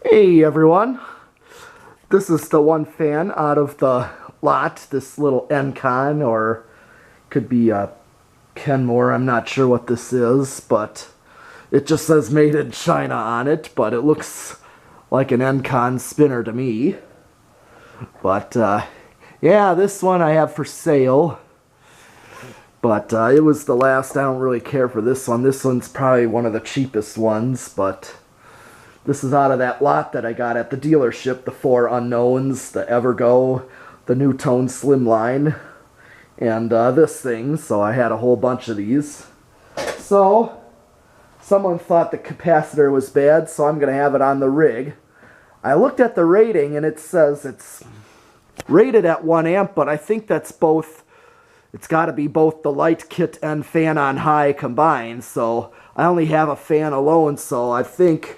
Hey everyone, this is the one fan out of the lot, this little Encon, or could be a Kenmore, I'm not sure what this is, but it just says made in China on it, but it looks like an Encon spinner to me. But yeah, this one I have for sale, but it was the last. I don't really care for this one. This one's probably one of the cheapest ones, but this is out of that lot that I got at the dealership, the Four Unknowns, the Evergo, the New Tone Slimline, and this thing, so I had a whole bunch of these. So, someone thought the capacitor was bad, so I'm going to have it on the rig. I looked at the rating, and it says it's rated at 1 amp, but I think that's both, it's got to be both the light kit and fan on high combined, so I only have a fan alone, so I think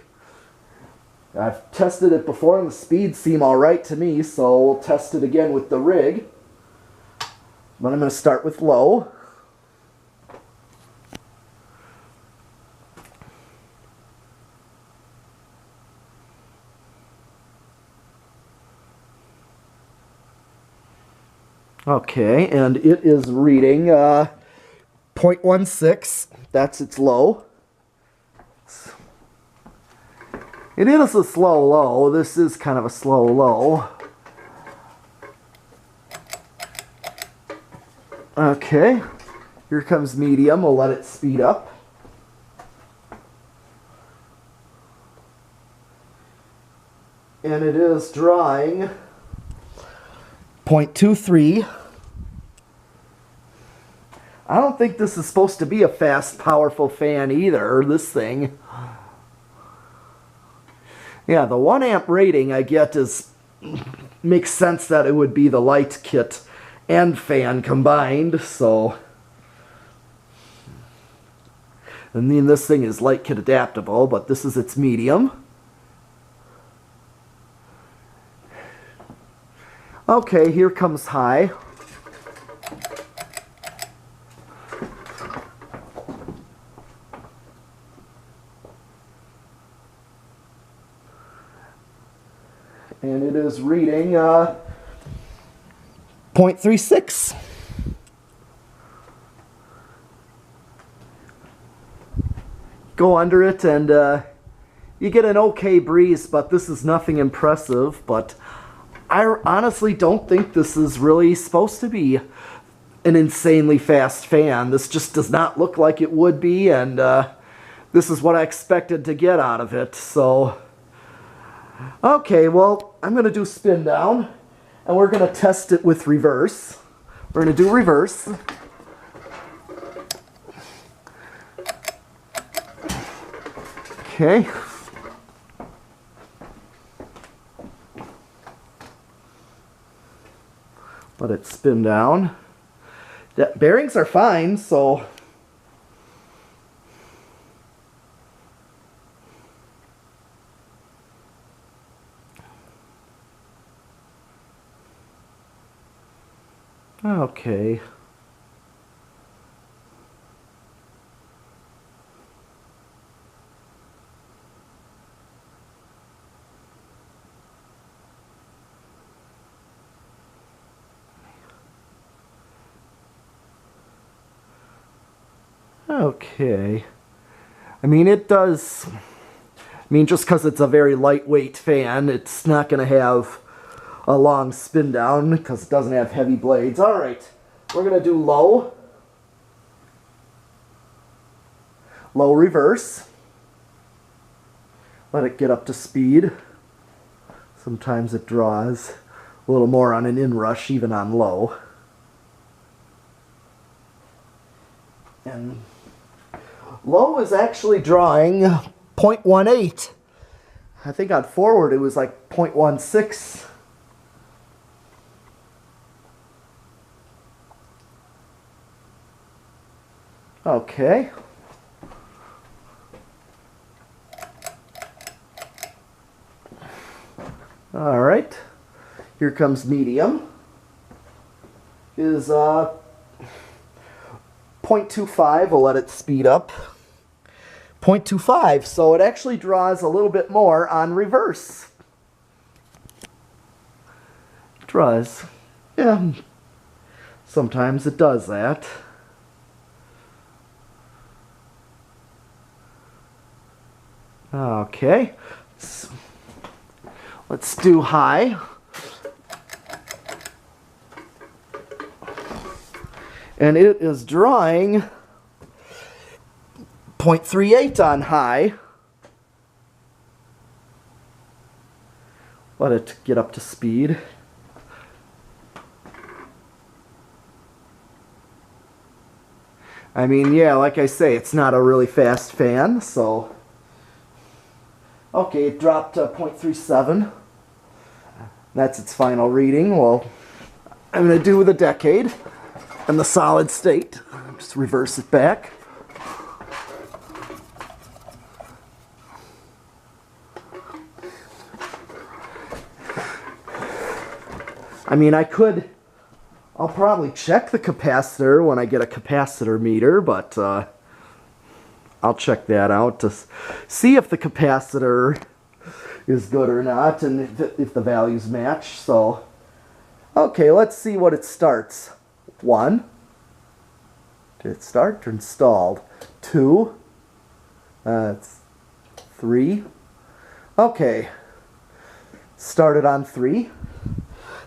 I've tested it before and the speeds seem alright to me, so we'll test it again with the rig. But I'm going to start with low. Okay, and it is reading 0.16. That's its low. It is a slow low. This is kind of a slow low. Okay, here comes medium. We'll let it speed up. And it is drawing 0.23. I don't think this is supposed to be a fast, powerful fan either, this thing. Yeah, the 1 amp rating I get makes sense that it would be the light kit and fan combined, so I mean this thing is light kit adaptable, but this is its medium. Okay, here comes high. And it is reading 0.36. Go under it and you get an okay breeze, but this is nothing impressive. But I honestly don't think this is really supposed to be an insanely fast fan. This just does not look like it would be, and this is what I expected to get out of it, so okay, well, I'm going to do spin down, and we're going to test it with reverse. We're going to do reverse. Okay. Let it spin down. The bearings are fine, so okay. Okay. I mean, it does. I mean, just because it's a very lightweight fan, it's not going to have a long spin down because it doesn't have heavy blades. Alright, we're going to do low. Low reverse. Let it get up to speed. Sometimes it draws a little more on an inrush, even on low. And low is actually drawing 0.18. I think on forward it was like 0.16. Okay. All right. Here comes medium. Is 0.25. We'll let it speed up. 0.25, so it actually draws a little bit more on reverse. Draws. Yeah, sometimes it does that. Okay, let's do high. And it is drawing 0.38 on high. Let it get up to speed. I mean, yeah, like I say, it's not a really fast fan, so... Okay, it dropped to 0.37. That's its final reading. Well, I'm going to do the decade and the solid state. Just reverse it back. I mean, I'll probably check the capacitor when I get a capacitor meter, but I'll check that out to see if the capacitor is good or not and if the values match. So, okay, let's see what it starts. 1. Did it start or installed? 2. It's 3. Okay. Started on 3.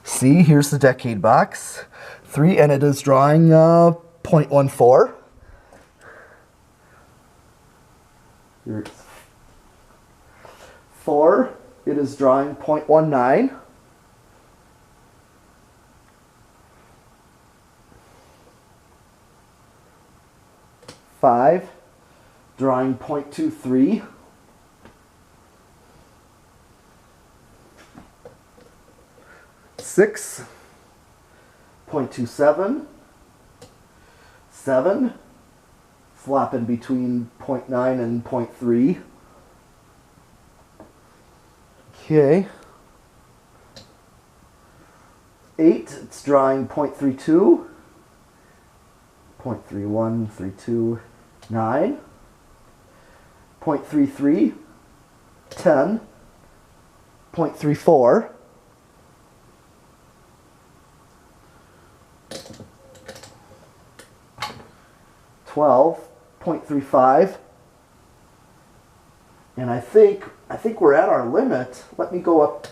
See, here's the decade box. 3, and it is drawing 0.14. Here's 4, it is drawing 0.19. 5, drawing 0.23. 6, 0.27. 7, flopping between 0.9 and 0.3. Okay. 8, it's drawing 0.32. 0.31, 32, 9. 0.33, 10. 0.34. 12, 0.35, and I think we're at our limit. Let me go up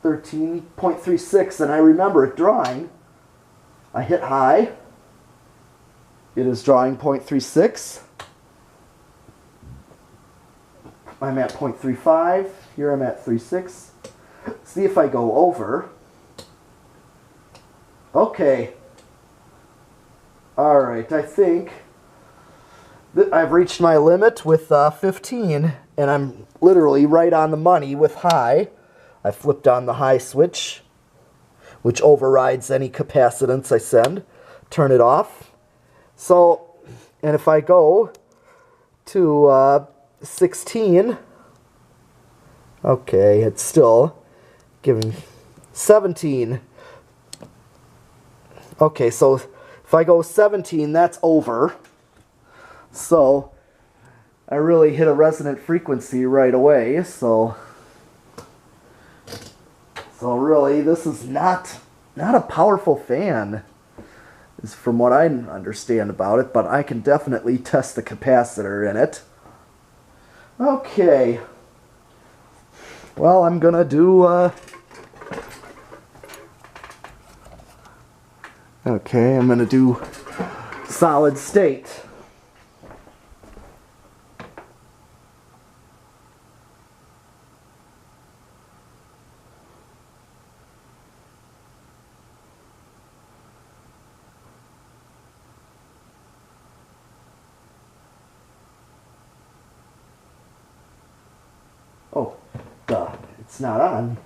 13.36, and I remember it drawing. I hit high. It is drawing 0.36. I'm at 0.35. Here I'm at 3.6. See if I go over. Okay. Alright, I think that I've reached my limit with 15, and I'm literally right on the money with high. I flipped on the high switch, which overrides any capacitance I send. Turn it off. So, and if I go to 16, okay, it's still giving 17. Okay, so if I go 17, that's over. So I really hit a resonant frequency right away. So really, this is not a powerful fan, is from what I understand about it. But I can definitely test the capacitor in it. Okay. Well, I'm gonna do. Okay, I'm going to do solid state. Oh, duh, it's not on.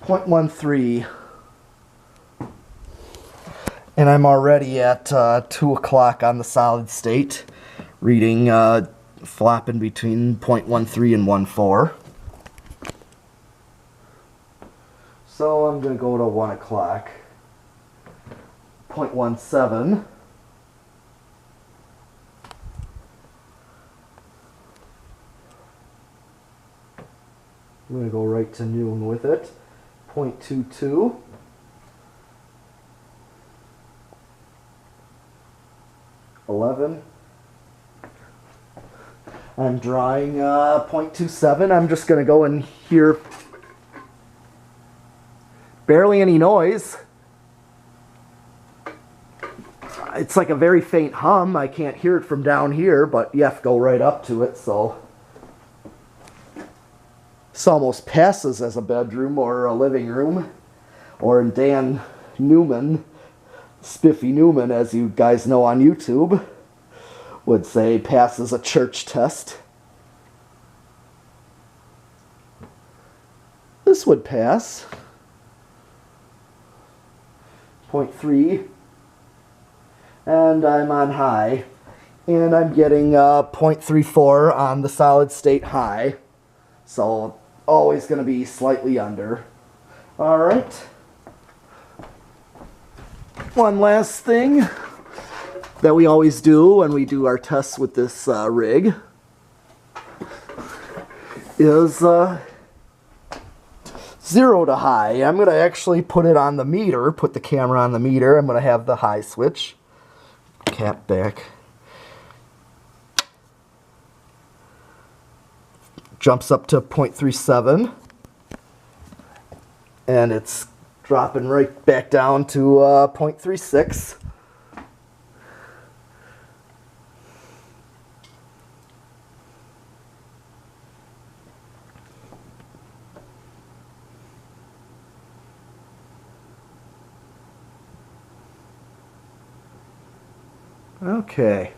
.13, And I'm already at 2 o'clock on the solid state, reading flopping between 0.13 and 1.4. So I'm going to go to 1 o'clock, 0.17. I'm going to go right to noon with it, 0.22. I'm drawing 0.27. I'm just going to go and hear barely any noise. It's like a very faint hum. I can't hear it from down here, but you have to go right up to it, so this almost passes as a bedroom or a living room, or in Dan Newman, Spiffy Newman, as you guys know on YouTube, would say passes a church test. This would pass. 0.3. And I'm on high. And I'm getting 0.34 on the solid state high. So always going to be slightly under. Alright. One last thing that we always do when we do our tests with this rig is 0 to high. I'm going to actually put it on the meter, put the camera on the meter. I'm going to have the high switch. Cap back. Jumps up to 0.37. And it's dropping right back down to 0.36. Okay,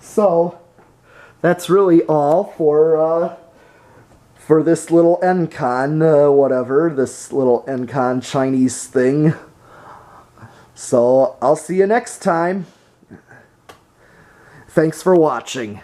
so that's really all for this little Encon, whatever, this little Encon Chinese thing. So I'll see you next time. Thanks for watching.